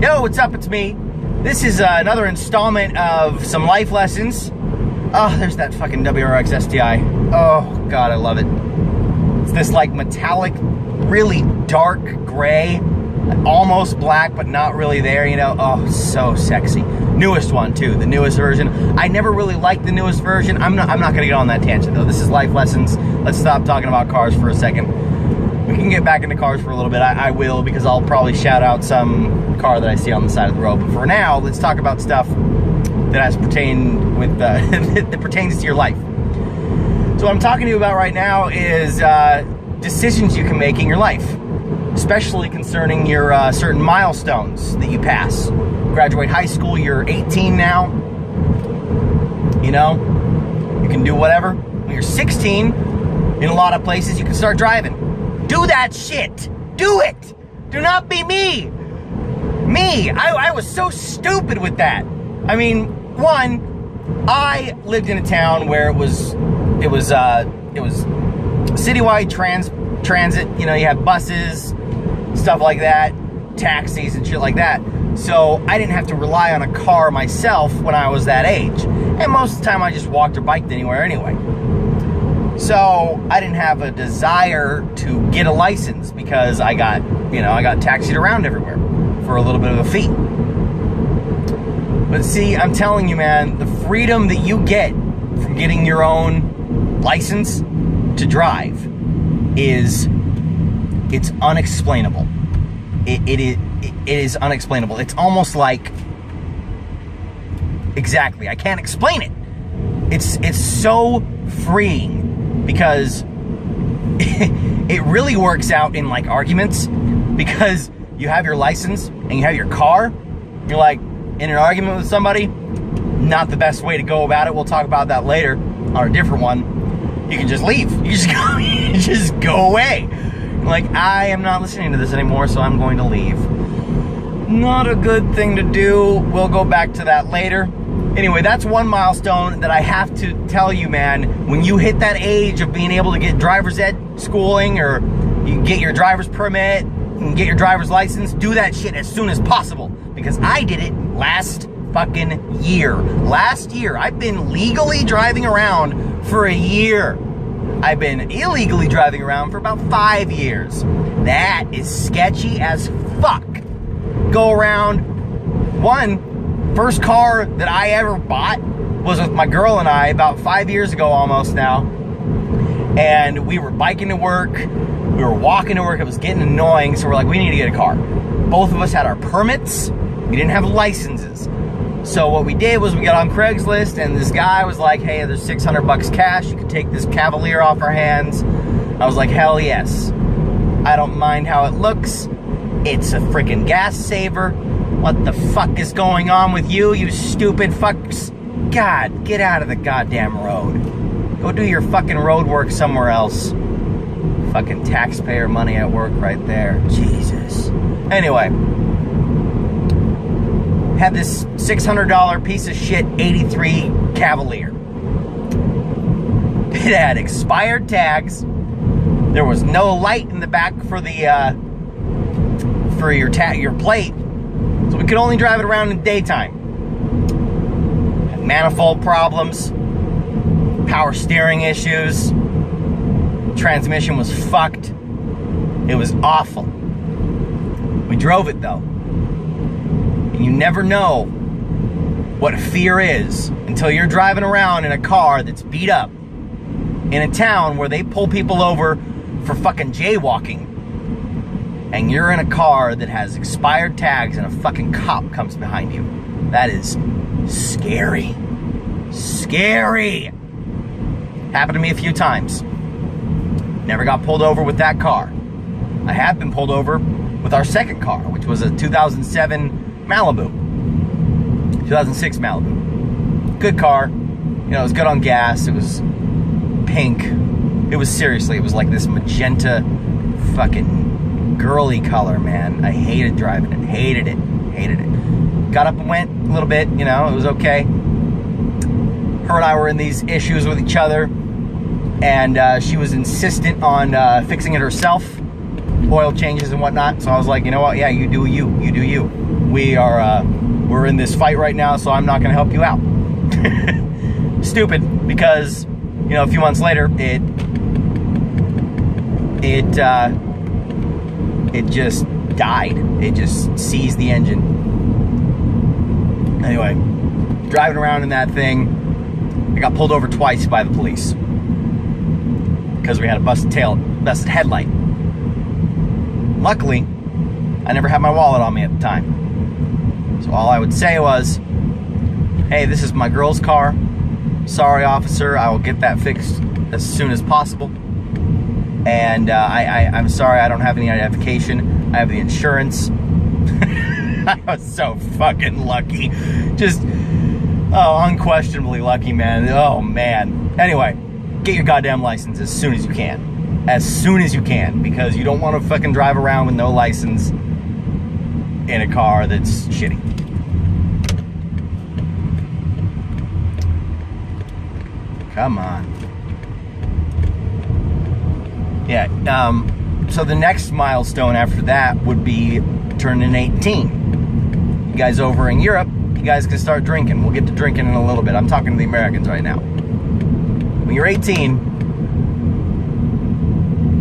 Yo, what's up? It's me. This is another installment of some life lessons. Oh, there's that fucking WRX STI. Oh, God, I love it. It's this, like, metallic, really dark gray, almost black, but not really there, you know? Oh, so sexy. Newest one, too, the newest version. I never really liked the newest version. I'm not gonna get on that tangent, though. This is life lessons. Let's stop talking about cars for a second. We can get back into cars for a little bit. I will, because I'll probably shout out some car that I see on the side of the road. But for now, let's talk about stuff that has pertained with that pertains to your life. So what I'm talking to you about right now is decisions you can make in your life, especially concerning your certain milestones that you pass. Graduate high school, you're 18 now. You know, you can do whatever. When you're 16, in a lot of places, you can start driving. Do that shit. Do it. Do not be me. I was so stupid with that. I mean, one, I lived in a town where it was citywide transit. You know, you have buses, stuff like that, taxis and shit like that. So I didn't have to rely on a car myself when I was that age. And most of the time I just walked or biked anywhere anyway. So I didn't have a desire to get a license because I got taxied around everywhere for a little bit of a fee. But see, I'm telling you, man, the freedom that you get from getting your own license to drive it's unexplainable. It is unexplainable. It's almost like, exactly, I can't explain it. It's so freeing. Because it really works out in like arguments, because you have your license and you have your car. You're like in an argument with somebody, not the best way to go about it. We'll talk about that later on a different one. You can just leave. You just go away. Like, I am not listening to this anymore, so I'm going to leave. Not a good thing to do. We'll go back to that later. Anyway, that's one milestone that I have to tell you, man. When you hit that age of being able to get driver's ed schooling, or you get your driver's permit and get your driver's license, do that shit as soon as possible. Because I did it last fucking year. Last year. I've been legally driving around for a year. I've been illegally driving around for about 5 years. That is sketchy as fuck. Go around. First car that I ever bought was with my girl and I about 5 years ago almost now. And we were biking to work. We were walking to work. It was getting annoying. So we're like, we need to get a car. Both of us had our permits. We didn't have licenses. So what we did was we got on Craigslist, and this guy was like, hey, there's $600 cash. You can take this Cavalier off our hands. I was like, hell yes. I don't mind how it looks. It's a freaking gas saver. What the fuck is going on with you, you stupid fucks? God, get out of the goddamn road. Go do your fucking road work somewhere else. Fucking taxpayer money at work right there. Jesus. Anyway. Had this $600 piece of shit 83 Cavalier. It had expired tags. There was no light in the back for the for your plate. So we could only drive it around in daytime. Had manifold problems, power steering issues, transmission was fucked. It was awful. We drove it though. And you never know what fear is until you're driving around in a car that's beat up in a town where they pull people over for fucking jaywalking. And you're in a car that has expired tags and a fucking cop comes behind you. That is scary. Scary. Happened to me a few times. Never got pulled over with that car. I have been pulled over with our second car, which was a 2007 Malibu. 2006 Malibu. Good car. You know, it was good on gas. It was pink. It was like this magenta fucking girly color, man. I hated driving it. Hated it. Got up and went a little bit, you know, it was okay. Her and I were in these issues with each other, and she was insistent on fixing it herself. oil changes and whatnot. So I was like, you know what? Yeah, you do you. You do you. We're in this fight right now, so I'm not going to help you out. Stupid, because, you know, a few months later, it just died. It just seized the engine. Anyway, driving around in that thing, I got pulled over twice by the police because we had a busted headlight. Luckily, I never had my wallet on me at the time. So all I would say was, hey, this is my girl's car. Sorry, officer, I will get that fixed as soon as possible. And I'm sorry, I don't have any identification. I have the insurance. I was so fucking lucky. Just, unquestionably lucky, man. Oh, man. Anyway, get your goddamn license as soon as you can. As soon as you can, because you don't want to fucking drive around with no license in a car that's shitty. Come on. Yeah, so the next milestone after that would be turning 18. You guys over in Europe, you guys can start drinking. We'll get to drinking in a little bit. I'm talking to the Americans right now. When you're 18,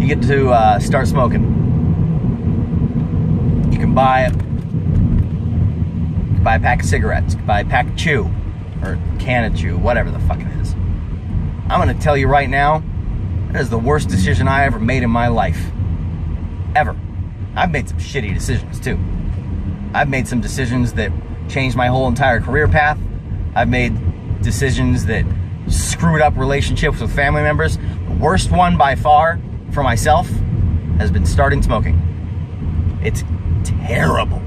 you get to start smoking. You can buy a pack of cigarettes, you can buy a pack of chew, or can of chew, whatever the fuck it is. I'm gonna tell you right now, that is the worst decision I ever made in my life. Ever. I've made some shitty decisions too. I've made some decisions that changed my whole entire career path. I've made decisions that screwed up relationships with family members. The worst one by far for myself has been starting smoking. It's terrible.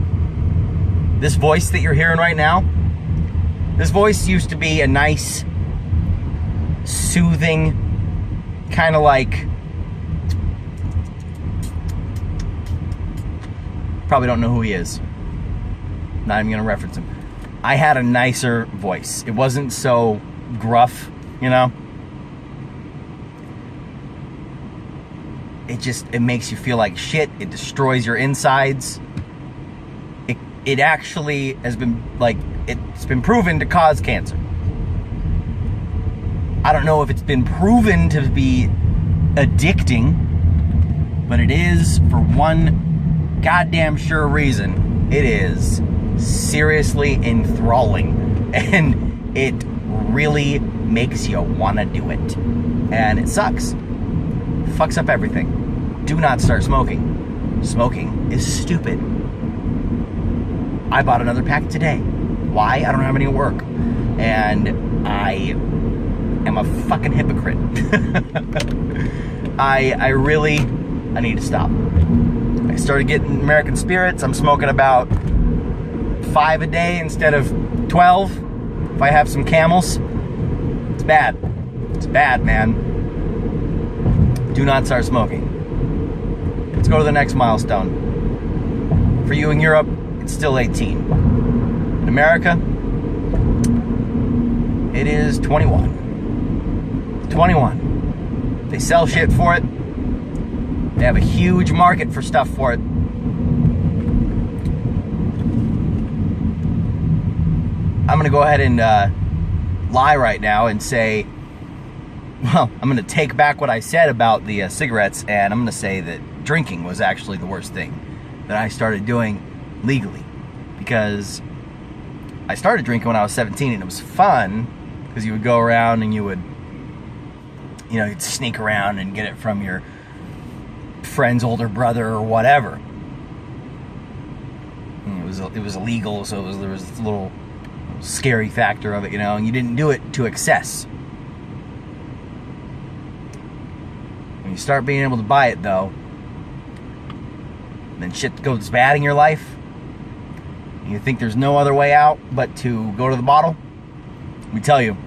This voice that you're hearing right now, this voice used to be a nice, soothing, kind of like, probably don't know who he is. Not even gonna reference him. I had a nicer voice. It wasn't so gruff, you know? It makes you feel like shit. It destroys your insides. It actually has been, like, it's been proven to cause cancer. I don't know if it's been proven to be addicting, but it is, for one goddamn sure reason, it is seriously enthralling, and it really makes you want to do it. And it sucks. Fucks up everything. Do not start smoking. Smoking is stupid. I bought another pack today. Why? I don't have any at work. And I am a fucking hypocrite. I need to stop. I started getting American Spirits. I'm smoking about 5 a day instead of 12. If I have some Camels, it's bad. It's bad, man. Do not start smoking. Let's go to the next milestone. For you in Europe, it's still 18. In America, it is 21. 21. They sell shit for it. They have a huge market for stuff for it. I'm going to go ahead and lie right now and say, well, I'm going to take back what I said about the cigarettes, and I'm going to say that drinking was actually the worst thing that I started doing legally. Because I started drinking when I was 17, and it was fun, because you would go around and you would, you know, you'd sneak around and get it from your friend's older brother or whatever. And it was illegal, so there was this little scary factor of it, you know, and you didn't do it to excess. When you start being able to buy it, though, then shit goes bad in your life, and you think there's no other way out but to go to the bottle. Let me tell you,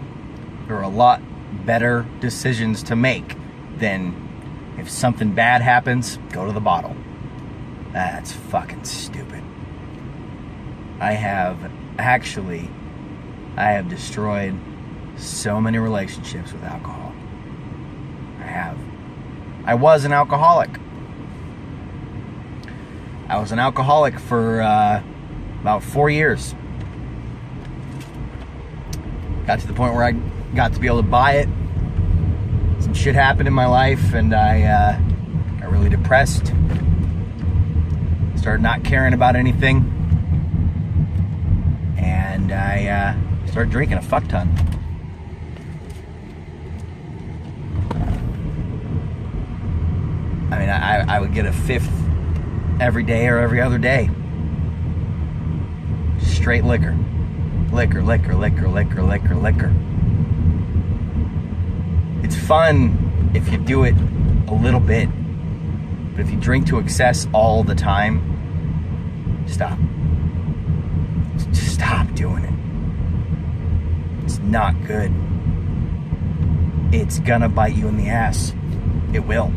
there are a lot better decisions to make than, if something bad happens, go to the bottle. That's fucking stupid. I have destroyed so many relationships with alcohol. I was an alcoholic. I was an alcoholic for about 4 years. Got to the point where I got to be able to buy it. Some shit happened in my life, and I got really depressed. Started not caring about anything. And I started drinking a fuck ton. I mean, I would get a fifth every day or every other day. Straight liquor. Liquor. It's fun if you do it a little bit. But if you drink to excess all the time, stop. Just stop doing it. It's not good. It's gonna bite you in the ass. It will.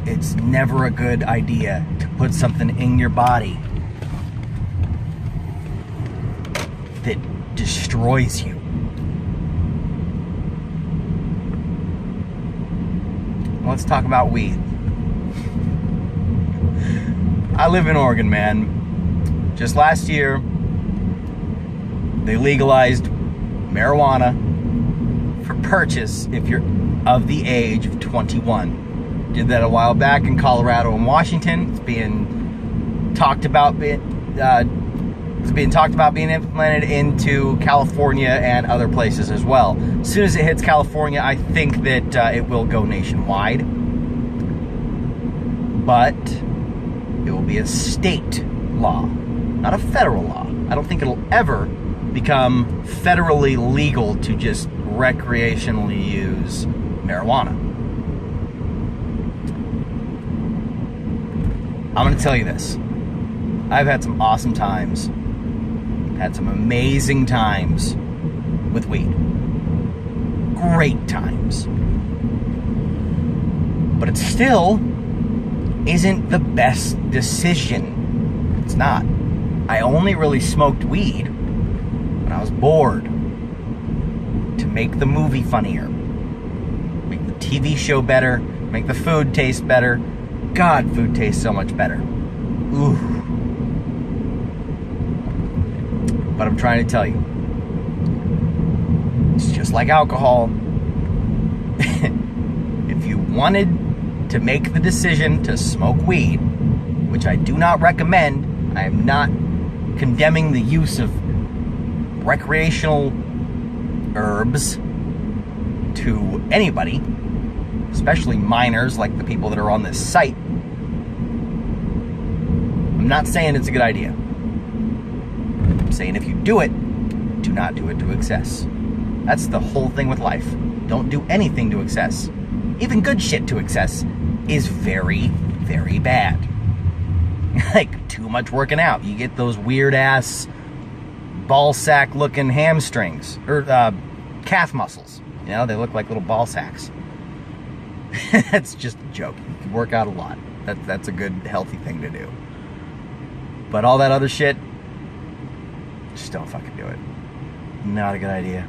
It's never a good idea to put something in your body that destroys you. Let's talk about weed. I live in Oregon, man. Just last year, they legalized marijuana for purchase if you're of the age of 21. Did that a while back in Colorado and Washington. It's being talked about being implemented into California and other places as well. As soon as it hits California, I think that it will go nationwide. But it will be a state law, not a federal law. I don't think it'll ever become federally legal to just recreationally use marijuana. I'm going to tell you this. I've had some awesome times. Had some amazing times with weed. Great times. But it still isn't the best decision. It's not. I only really smoked weed when I was bored. To make the movie funnier. Make the TV show better. Make the food taste better. God, food tastes so much better. Ooh. But I'm trying to tell you, it's just like alcohol. If you wanted to make the decision to smoke weed, which I do not recommend, I am not condemning the use of recreational herbs to anybody, especially minors like the people that are on this site. I'm not saying it's a good idea. I'm saying if you do it, do not do it to excess. That's the whole thing with life. Don't do anything to excess. Even good shit to excess is very, very bad. Like too much working out. You get those weird ass ball sack looking hamstrings or calf muscles. You know, they look like little ball sacks. That's just a joke. You can work out a lot. That's a good, healthy thing to do. But all that other shit, just don't fucking do it. Not a good idea.